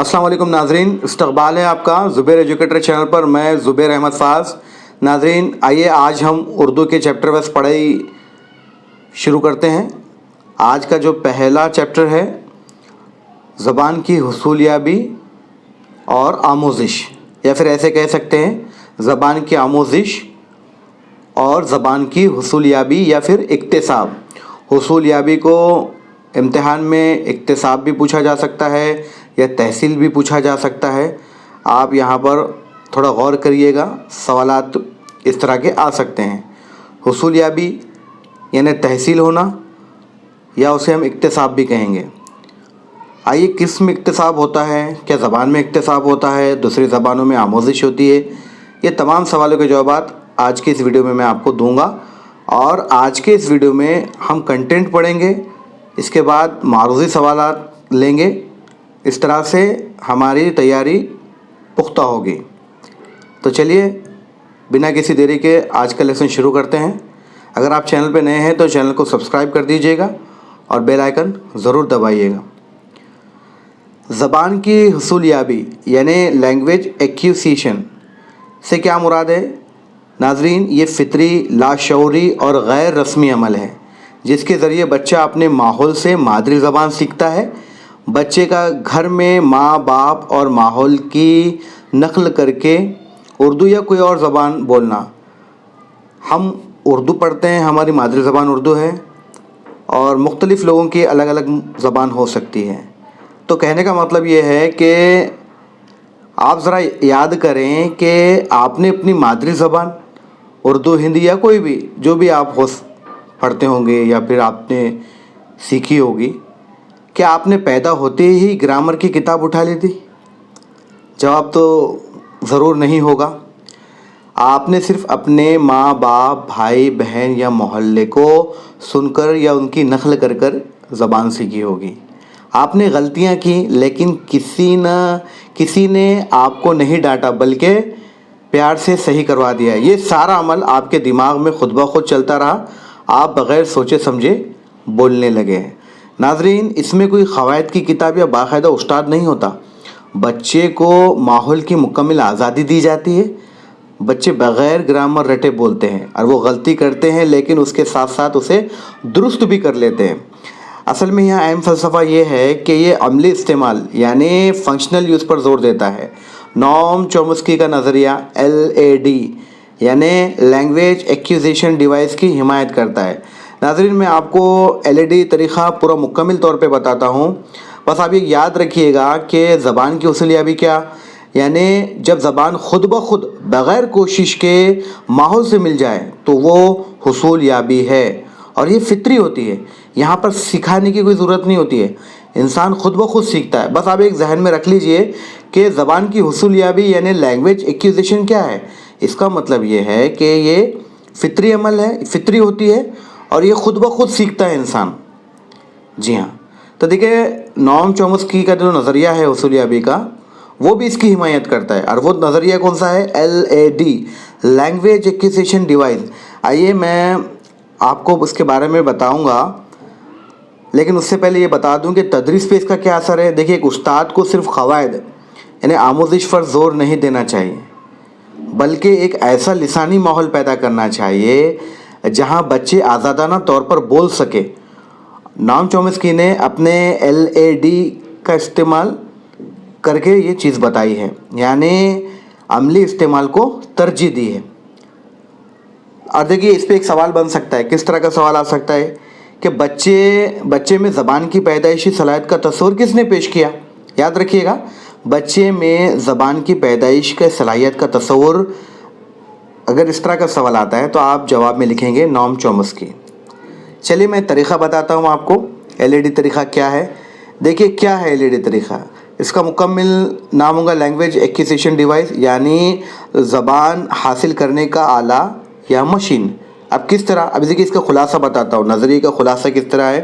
अस्सलाम वालेकुम नाजरीन, इस्तकबाल है आपका ज़ुबैर एजुकेटर चैनल पर। मैं ज़ुबैर अहमद फाज। नाजरीन आइए आज हम उर्दू के चैप्टर वाइज पढ़ाई शुरू करते हैं। आज का जो पहला चैप्टर है ज़बान की हुसूलियाबी और आमोज़िश, या फिर ऐसे कह सकते हैं ज़बान की आमोज़िश और ज़बान की हुसूलियाबी या फिर इक्तिसाब। हुसूलियाबी को इम्तिहान में इक्तिसाब भी पूछा जा सकता है या तहसील भी पूछा जा सकता है। आप यहाँ पर थोड़ा गौर करिएगा, सवालात इस तरह के आ सकते हैं। हुसूलियाबी यानी तहसील होना, या उसे हम इक्तिसाब भी कहेंगे। आइए, किस में इक्तिसाब होता है, क्या ज़बान में इक्तिसाब होता है, दूसरी ज़बानों में आमोज़िश होती है, ये तमाम सवालों के जवाब आज की इस वीडियो में मैं आपको दूंगा। और आज के इस वीडियो में हम कंटेंट पढ़ेंगे, इसके बाद मारूज़ी सवालात लेंगे। इस तरह से हमारी तैयारी पुख्ता होगी। तो चलिए बिना किसी देरी के आज का लेसन शुरू करते हैं। अगर आप चैनल पर नए हैं तो चैनल को सब्सक्राइब कर दीजिएगा और बेल आइकन ज़रूर दबाइएगा। ज़बान की हुसूलियाबी यानी लैंग्वेज एक्विजिशन से क्या मुराद है? नाजरीन, ये फ़ितरी, लाशऊरी और गैर रस्मी अमल है जिसके ज़रिए बच्चा अपने माहौल से मादरी ज़बान सीखता है। बच्चे का घर में माँ बाप और माहौल की नकल करके उर्दू या कोई और ज़बान बोलना। हम उर्दू पढ़ते हैं, हमारी मादरी ज़बान उर्दू है और मुख्तलिफ़ लोगों की अलग अलग ज़बान हो सकती है। तो कहने का मतलब ये है कि आप ज़रा याद करें कि आपने अपनी मादरी ज़बान उर्दू, हिंदी या कोई भी जो भी आप पढ़ते होंगे या फिर आपने सीखी होगी, क्या आपने पैदा होते ही ग्रामर की किताब उठा ली थी? जवाब तो ज़रूर नहीं होगा। आपने सिर्फ़ अपने माँ बाप, भाई बहन या मोहल्ले को सुनकर या उनकी नकल कर कर ज़बान सीखी होगी। आपने गलतियाँ की लेकिन किसी ने आपको नहीं डांटा बल्कि प्यार से सही करवा दिया। ये सारा अमल आपके दिमाग में खुद ब खुद चलता रहा, आप बग़ैर सोचे समझे बोलने लगे हैं। नाजरीन, इसमें कोई क़वायद की किताब या बाकायदा उस्ताद नहीं होता। बच्चे को माहौल की मुकम्मल आज़ादी दी जाती है। बच्चे बग़ैर ग्रामर रटे बोलते हैं और वो गलती करते हैं लेकिन उसके साथ साथ उसे दुरुस्त भी कर लेते हैं। असल में यहाँ अहम फ़लसफ़ा ये है कि ये अमली इस्तेमाल यानी फंक्शनल यूज़ पर ज़ोर देता है। नोम चोम्स्की का नज़रिया LAD यानी लैंग्वेज एक्विजिशन डिवाइस की हिमायत करता है। नाज़रीन, मैं आपको LAD तरीक़ा पूरा मुकम्मल तौर पे बताता हूँ, बस आप ये याद रखिएगा कि ज़बान की हुसूलियाबी क्या, यानी जब ज़बान खुद ब खुद बग़ैर कोशिश के माहौल से मिल जाए तो वो हुसूलियाबी है और ये फ़ितरी होती है। यहाँ पर सिखाने की कोई ज़रूरत नहीं होती है, इंसान खुद ब खुद सीखता है। बस आप एक जहन में रख लीजिए कि ज़बान की हुसूलियाबी यानी लैंग्वेज एक्विजिशन क्या है। इसका मतलब ये है कि ये फ़ितरी अमल है, फ़ितरी होती है और ये खुद ब खुद सीखता है इंसान। जी हाँ, तो देखिए नोम चोम्स्की का जो नज़रिया है हुसूलियाबी का, वो भी इसकी हिमायत करता है। और वो नज़रिया कौन सा है? LAD language acquisition device. आइए मैं आपको उसके बारे में बताऊंगा, लेकिन उससे पहले ये बता दूं कि तदरीस पे इसका क्या असर है। देखिए, एक उस्ताद को सिर्फ क़वायद यानी आमोज़िश पर ज़ोर नहीं देना चाहिए, बल्कि एक ऐसा लिसानी माहौल पैदा करना चाहिए जहां बच्चे आज़ादाना तौर पर बोल सके। नोम चोम्स्की ने अपने LAD का इस्तेमाल करके ये चीज़ बताई है, यानी अमली इस्तेमाल को तरजीह दी है। और देखिए, इस पर एक सवाल बन सकता है। किस तरह का सवाल आ सकता है कि बच्चे में ज़बान की पैदाइशी सलाहियत का तस्वुर किसने पेश किया? याद रखिएगा, बच्चे में ज़बान की पैदाइश का सलाहियत का तस्वुर, अगर इस तरह का सवाल आता है तो आप जवाब में लिखेंगे नोम चोम्स्की। चलिए मैं तरीक़ा बताता हूँ आपको, LAD तरीक़ा क्या है। देखिए क्या है LAD तरीक़ा, इसका मुकम्मल नाम होगा लैंग्वेज एक्विजिशन डिवाइस, यानी ज़बान हासिल करने का आला या मशीन। अब किस तरह, अब देखिए इसका खुलासा बताता हूँ। नज़रिए का खुलासा किस तरह है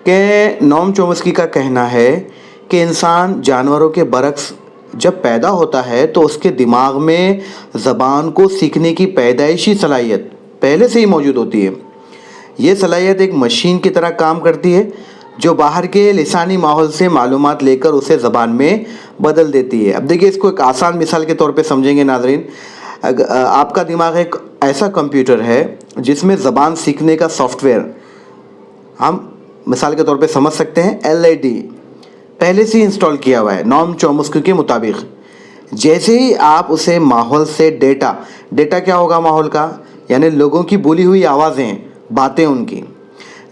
कि नोम चोम्स्की का कहना है कि इंसान जानवरों के बरक्स जब पैदा होता है तो उसके दिमाग में ज़बान को सीखने की पैदाइशी सलाहियत पहले से ही मौजूद होती है। ये सलाहियत एक मशीन की तरह काम करती है। जो बाहर के लिसानी माहौल से मालूमात लेकर उसे ज़बान में बदल देती है। अब देखिए, इसको एक आसान मिसाल के तौर पे समझेंगे नाज़रीन। आपका दिमाग एक ऐसा कंप्यूटर है जिसमें ज़बान सीखने का सॉफ्टवेयर हम मिसाल के तौर पे समझ सकते हैं LAD पहले से ही इंस्टॉल किया हुआ है नॉम चोम्स्की के मुताबिक। जैसे ही आप उसे माहौल से डेटा क्या होगा माहौल का, यानी लोगों की बोली हुई आवाज़ें, बातें उनकी,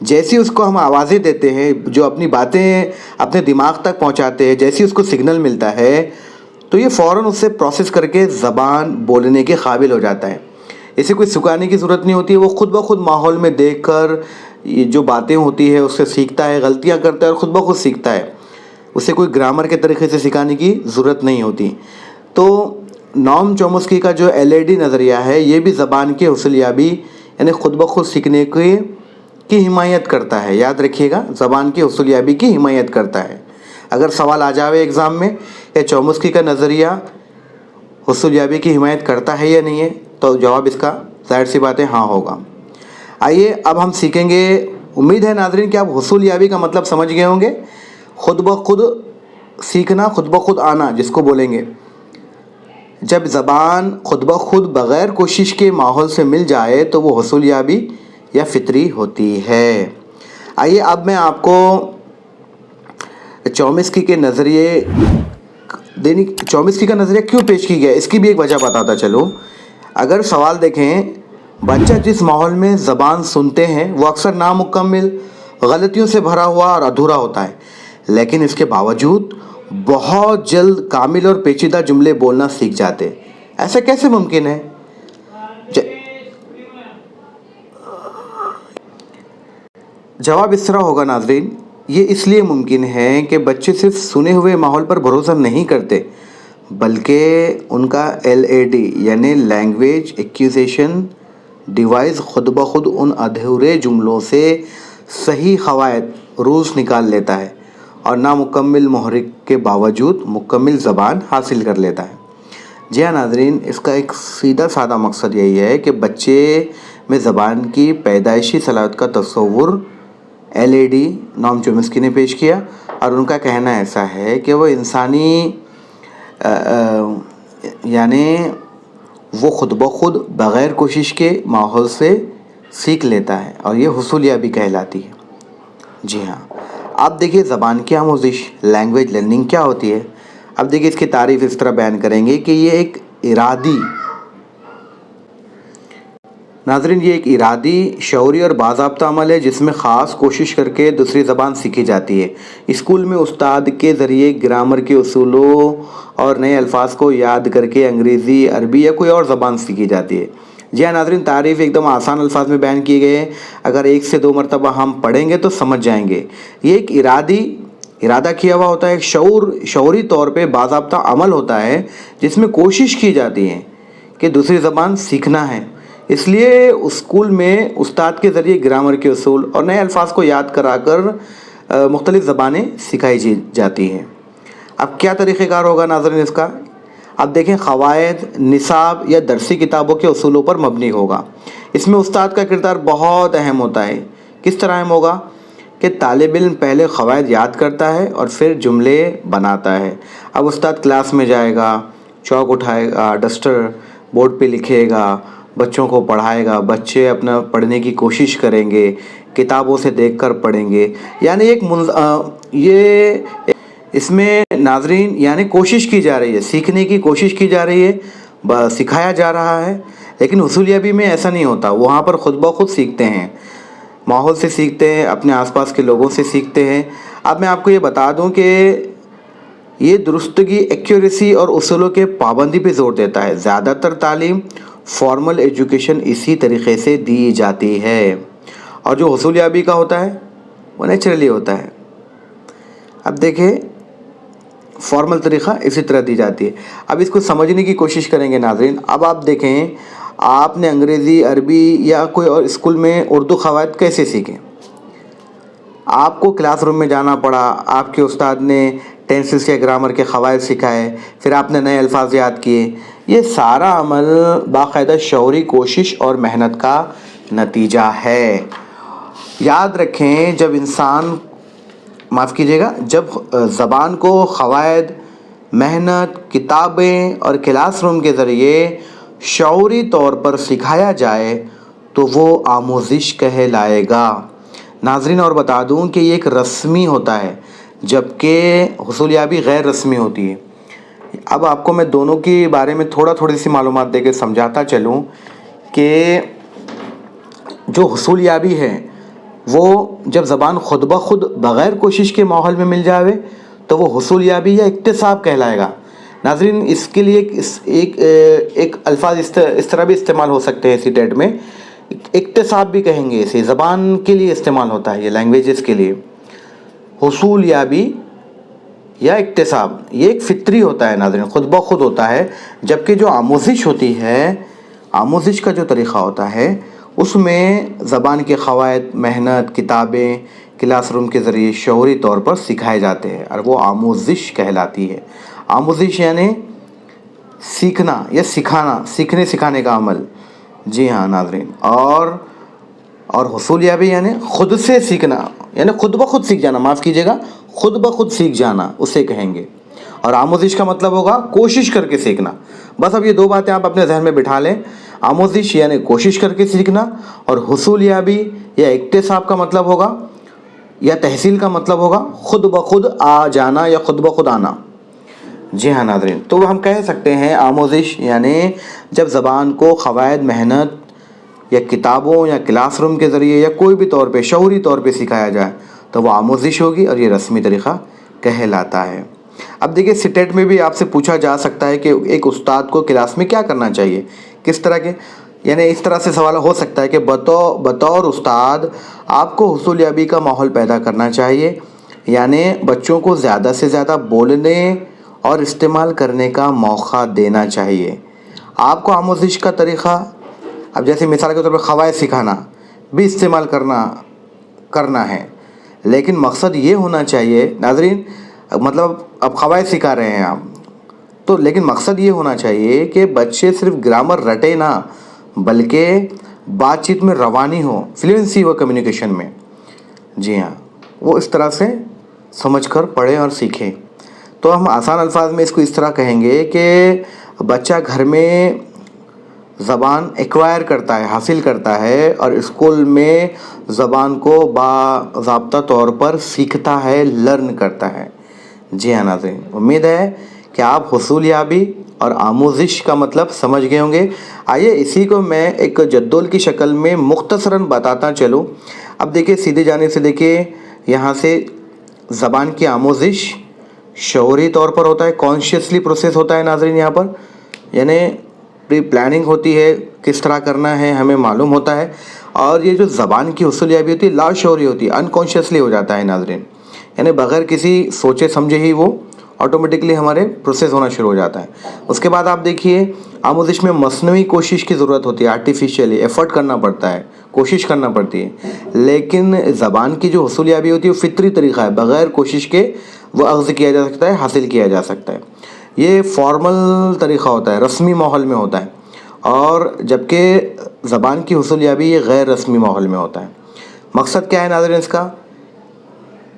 जैसे ही उसको हम आवाज़ें देते हैं जो अपनी बातें अपने दिमाग तक पहुंचाते हैं, जैसे ही उसको सिग्नल मिलता है तो ये फ़ौरन उससे प्रोसेस करके ज़बान बोलने के काबिल हो जाता है। इसे कोई सिखाने की ज़रूरत नहीं होती है, वो खुद ब खुद माहौल में देखकर ये जो बातें होती है उससे सीखता है, गलतियाँ करता है और ख़ुद ब खुद सीखता है। उसे कोई ग्रामर के तरीके से सिखाने की ज़रूरत नहीं होती। तो नॉम चोम्स्की का जो LAD नज़रिया है ये भी ज़बान के हुसूलियाबी यानी ख़ुद ब खुद सीखने की हिमायत करता है। याद रखिएगा, ज़बान की हुसूलियाबी की हिमायत करता है। अगर सवाल आ जावे एग्ज़ाम में कि चोम्स्की का नज़रिया हुसूलियाबी की हिमायत करता है या नहीं है, तो जवाब इसका ज़ाहिर सी बात है हाँ होगा। आइए अब हम सीखेंगे। उम्मीद है नाज़रीन कि आप हुसूलियाबी का मतलब समझ गए होंगे। खुद ब खुद सीखना, खुद ब खुद आना जिसको बोलेंगे। जब ज़बान खुद ब खुद बग़ैर कोशिश के माहौल से मिल जाए तो वो हुसूलियाबी या फितरी होती है। आइए अब मैं आपको चोम्स्की के नज़रिए चोम्स्की का नज़रिया क्यों पेश की गया इसकी भी एक वजह बताता चलो। अगर सवाल देखें, बच्चा जिस माहौल में ज़बान सुनते हैं वो अक्सर नामुकम्मल, गलतियों से भरा हुआ और अधूरा होता है, लेकिन इसके बावजूद बहुत जल्द कामिल और पेचीदा जुमले बोलना सीख जाते हैं। ऐसा कैसे मुमकिन है? जवाब इस तरह होगा नाज़रीन, ये इसलिए मुमकिन है कि बच्चे सिर्फ सुने हुए माहौल पर भरोसा नहीं करते, बल्कि उनका LAD यानी लैंग्वेज एक्विजिशन डिवाइस खुद ब खुद उन अधूरे जुमलों से सही क़वायद रूल्स निकाल लेता है और नामुकम्मल मुहर्रिक के बावजूद मुकम्मल ज़बान हासिल कर लेता है। जी हाँ नाज़रीन, इसका एक सीधा साधा मकसद यही है कि बच्चे में ज़बान की पैदाइशी सलाहियत का तस्वुर LAD नॉम चोम्स्की ने पेश किया और उनका कहना ऐसा है कि वो इंसानी यानी वो खुद ब खुद बग़ैर कोशिश के माहौल से सीख लेता है और ये हुसूलियाबी कहलाती है। जी हाँ, अब देखिए ज़बान की आमोज़िश, लैंग्वेज लर्निंग क्या होती है। अब देखिए इसकी तारीफ़ इस तरह बयान करेंगे कि ये एक इरादी शऊरी और बाज़ाब्ता अमल है जिसमें ख़ास कोशिश करके दूसरी ज़बान सीखी जाती है। स्कूल में उस्ताद के ज़रिए ग्रामर के उसूलों और नए अल्फाज को याद करके अंग्रेज़ी, अरबी या कोई और ज़बान सीखी जाती है। जी हाँ नाज़रीन, तारीफ़ एकदम आसान अल्फाज में बयान किए गए हैं। अगर 1 से 2 मरतबा हम पढ़ेंगे तो समझ जाएंगे। ये एक इरादा किया हुआ होता है, एक शऊरी तौर पे बाज़ाब्ता अमल होता है जिसमें कोशिश की जाती है कि दूसरी ज़बान सीखना है। इसलिए स्कूल में उस्ताद के ज़रिए ग्रामर के उसूल और नए अल्फाज को याद कराकर मुख्तलिफ़ ज़बानें सिखाई जाती हैं। अब क्या तरीक़ेकार होगा नाज़रीन इसका? अब देखें, क़वायद, निसाब या दरसी किताबों के उसूलों पर मबनी होगा। इसमें उस्ताद का किरदार बहुत अहम होता है। किस तरह अहम होगा कि तालिब इल्म पहले क़वायद याद करता है और फिर जुमले बनाता है। अब उस्ताद क्लास में जाएगा, चौक उठाएगा, डस्टर बोर्ड पे लिखेगा, बच्चों को पढ़ाएगा, बच्चे अपना पढ़ने की कोशिश करेंगे, किताबों से देखकर पढ़ेंगे। यानी ये इसमें नाज़रीन यानी कोशिश की जा रही है, सीखने की कोशिश की जा रही है, सिखाया जा रहा है। लेकिन हुसूलियाबी में ऐसा नहीं होता, वहाँ पर ख़ुद ब खुद सीखते हैं, माहौल से सीखते हैं, अपने आसपास के लोगों से सीखते हैं। अब मैं आपको ये बता दूं कि ये दुरुस्तगी, एक्यूरेसी और उसूलों के पाबंदी पे ज़ोर देता है। ज़्यादातर तालीम, फॉर्मल एजुकेशन इसी तरीक़े से दी जाती है और जो हुसूलियाबी का होता है वो नेचुरली होता है। अब देखें, फॉर्मल तरीक़ा इसी तरह दी जाती है। अब इसको समझने की कोशिश करेंगे नाज़रीन। अब आप देखें, आपने अंग्रेज़ी, अरबी या कोई और स्कूल में उर्दू क़वायद कैसे सीखे? आपको क्लासरूम में जाना पड़ा, आपके उस्ताद ने टेंसेस या ग्रामर के क़वायद सिखाए, फिर आपने नए अल्फाज याद किए। ये सारा अमल बाकायदा शऊरी कोशिश और मेहनत का नतीजा है। याद रखें, जब इंसान معاف کیجیے گا، جب زبان کو قواعد، محنت، کتابیں اور کلاس روم کے ذریعے شعوری طور پر سکھایا جائے تو وہ آموزش کہلائے گا۔ ناظرین اور بتا دوں کہ یہ ایک رسمی ہوتا ہے جبکہ حصولیابی غیر رسمی ہوتی ہے۔ اب آپ کو میں دونوں کے بارے میں تھوڑی سی معلومات دے کے سمجھاتا چلوں کہ جو حصولیابی ہے وہ جب زبان خود بخود بغیر کوشش کے ماحول میں مل جاوے تو وہ حصولیابی یا اکتساب کہلائے گا۔ ناظرین اس کے لیے ایک الفاظ اس طرح بھی استعمال ہو سکتے ہیں ٹیٹ میں، اکتساب بھی کہیں گے، اسے زبان کے لیے استعمال ہوتا ہے، یہ لینگویجز کے لیے۔ حصولیابی یا اکتساب یہ ایک فطری ہوتا ہے ناظرین، خود بخود ہوتا ہے، جبکہ جو آموزش ہوتی ہے، آموزش کا جو طریقہ ہوتا ہے اس میں زبان کے قواعد، محنت، کتابیں، کلاس روم کے ذریعے شعوری طور پر سکھائے جاتے ہیں اور وہ آموزش کہلاتی ہے۔ آموزش یعنی سیکھنا یا سکھانا، سیکھنے سکھانے کا عمل۔ جی ہاں ناظرین، اور حصولیابی یعنی خود سے سیکھنا، یعنی خود بخود سیکھ جانا، معاف کیجیے گا، خود بخود سیکھ جانا اسے کہیں گے۔ اور آموزش کا مطلب ہوگا کوشش کر کے سیکھنا۔ بس اب یہ دو باتیں آپ اپنے ذہن میں بٹھا لیں، آموزش یعنی کوشش کر کے سیکھنا، اور حصولیابی یا اکتساب کا مطلب ہوگا یا تحصیل کا مطلب ہوگا خود بخود آ جانا یا خود بخود آنا۔ جی ہاں ناظرین، تو ہم کہہ سکتے ہیں آموزش یعنی جب زبان کو قواعد، محنت یا کتابوں یا کلاس روم کے ذریعے یا کوئی بھی طور پہ شعوری طور پہ سکھایا جائے تو وہ آموزش ہوگی اور یہ رسمی طریقہ کہلاتا ہے۔ اب دیکھیے سٹیٹ میں بھی آپ سے پوچھا جا سکتا ہے کہ ایک استاد کو کلاس میں کیا کرنا چاہیے، کس طرح کے، یعنی اس طرح سے سوال ہو سکتا ہے کہ بطور استاد آپ کو حصولیابی کا ماحول پیدا کرنا چاہیے، یعنی بچوں کو زیادہ سے زیادہ بولنے اور استعمال کرنے کا موقع دینا چاہیے۔ آپ کو آموزش کا طریقہ، اب جیسے مثال کے طور پر قواعد سکھانا بھی استعمال کرنا ہے، لیکن مقصد یہ ہونا چاہیے ناظرین، مطلب اب قواعد سکھا رہے ہیں آپ تو، لیکن مقصد یہ ہونا چاہیے کہ بچے صرف گرامر رٹے نہ بلکہ بات چیت میں روانی ہو، فلوئنسی ہو کمیونیکیشن میں۔ جی ہاں، وہ اس طرح سے سمجھ کر پڑھیں اور سیکھیں۔ تو ہم آسان الفاظ میں اس کو اس طرح کہیں گے کہ بچہ گھر میں زبان ایکوائر کرتا ہے، حاصل کرتا ہے، اور اسکول میں زبان کو باضابطہ طور پر سیکھتا ہے، لرن کرتا ہے۔ جی ہاں ناظرین، امید ہے کہ آپ حصولیابی اور آموزش کا مطلب سمجھ گئے ہوں گے۔ آئیے اسی کو میں ایک جدول کی شکل میں مختصراً بتاتا چلوں۔ اب دیکھیں سیدھے جانے سے، دیکھیں یہاں سے زبان کی آموزش شعوری طور پر ہوتا ہے، کانشیسلی پروسیس ہوتا ہے ناظرین، یہاں پر یعنی پری پلاننگ ہوتی ہے، کس طرح کرنا ہے ہمیں معلوم ہوتا ہے، اور یہ جو زبان کی حصولیابی ہوتی ہے لا شعوری ہوتی ہے، انکانشیسلی ہو جاتا ہے ناظرین، یعنی بغیر کسی سوچے سمجھے ہی وہ آٹومیٹکلی ہمارے پروسیس ہونا شروع ہو جاتا ہے۔ اس کے بعد آپ دیکھیے آموزش میں مصنوعی کوشش کی ضرورت ہوتی ہے، آرٹیفیشیلی ایفرٹ کرنا پڑتا ہے، کوشش کرنا پڑتی ہے، لیکن زبان کی جو حصولیابی ہوتی ہے وہ فطری طریقہ ہے، بغیر کوشش کے وہ اخذ کیا جا سکتا ہے، حاصل کیا جا سکتا ہے۔ یہ فارمل طریقہ ہوتا ہے، رسمی ماحول میں ہوتا ہے، اور جبکہ زبان کی حصولیابی یہ غیر رسمی ماحول میں ہوتا ہے۔ مقصد کیا ہے ناظرین اس کا؟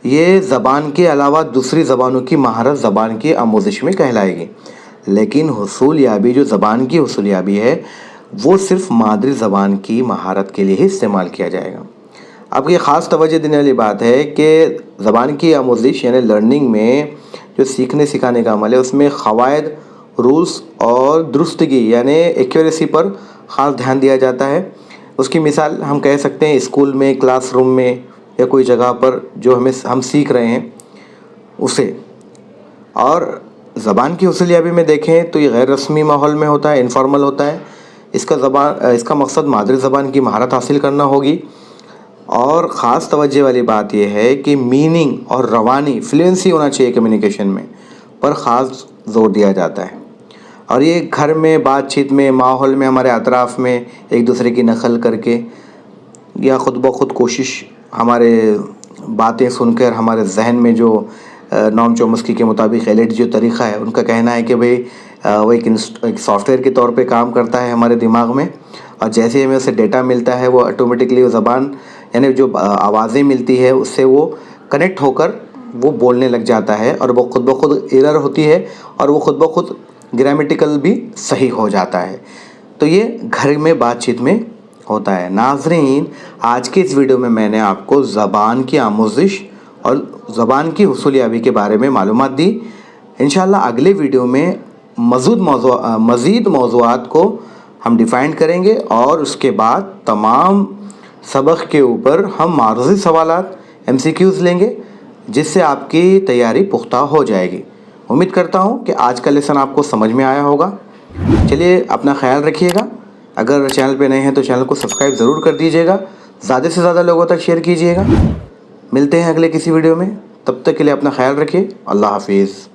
یہ زبان کے علاوہ دوسری زبانوں کی مہارت زبان کی آموزش میں کہلائے گی، لیکن حصولیابی جو زبان کی حصولیابی ہے وہ صرف مادری زبان کی مہارت کے لیے ہی استعمال کیا جائے گا۔ اب یہ خاص توجہ دینے والی بات ہے کہ زبان کی آموزش یعنی لرننگ میں جو سیکھنے سکھانے کا عمل ہے اس میں قواعد، رولز اور درستگی یعنی ایکیوریسی پر خاص دھیان دیا جاتا ہے۔ اس کی مثال ہم کہہ سکتے ہیں اسکول میں، کلاس روم میں یا کوئی جگہ پر جو ہم سیکھ رہے ہیں اسے۔ اور زبان کی حصولیابی میں دیکھیں تو یہ غیر رسمی ماحول میں ہوتا ہے، انفارمل ہوتا ہے۔ اس کا مقصد مادری زبان کی مہارت حاصل کرنا ہوگی، اور خاص توجہ والی بات یہ ہے کہ میننگ اور روانی فلوئنسی ہونا چاہیے کمیونیکیشن میں، پر خاص زور دیا جاتا ہے۔ اور یہ گھر میں، بات چیت میں، ماحول میں، ہمارے اطراف میں ایک دوسرے کی نقل کر کے یا خود بخود کوشش، ہمارے باتیں سن کر ہمارے ذہن میں جو نام چومسکی کے مطابق ایلٹ جو طریقہ ہے ان کا کہنا ہے کہ بھئی وہ ایک سافٹ ویئر کے طور پہ کام کرتا ہے ہمارے دماغ میں، اور جیسے ہمیں اسے ڈیٹا ملتا ہے وہ آٹومیٹکلی وہ زبان یعنی جو آوازیں ملتی ہے اس سے وہ کنیکٹ ہو کر وہ بولنے لگ جاتا ہے اور وہ خود بخود ایرر ہوتی ہے اور وہ خود بخود گرامیٹیکل بھی صحیح ہو جاتا ہے. تو یہ گھر میں بات چیت میں ہوتا ہے. ناظرین، آج کے اس ویڈیو میں میں نے آپ کو زبان کی آموزش اور زبان کی حصول یابی کے بارے میں معلومات دی. انشاءاللہ اگلے ویڈیو میں مزید موضوعات کو ہم ڈیفائن کریں گے اور اس کے بعد تمام سبق کے اوپر ہم معروضی سوالات MCQs لیں گے، جس سے آپ کی تیاری پختہ ہو جائے گی. امید کرتا ہوں کہ آج کا لیسن آپ کو سمجھ میں آیا ہوگا. چلیے اپنا خیال رکھیے گا. اگر چینل پہ نئے ہیں تو چینل کو سبسکرائب ضرور کر دیجیے گا. زیادہ سے زیادہ لوگوں تک شیئر کیجیے گا. ملتے ہیں اگلے کسی ویڈیو میں. تب تک کے لیے اپنا خیال رکھیے. اللہ حافظ.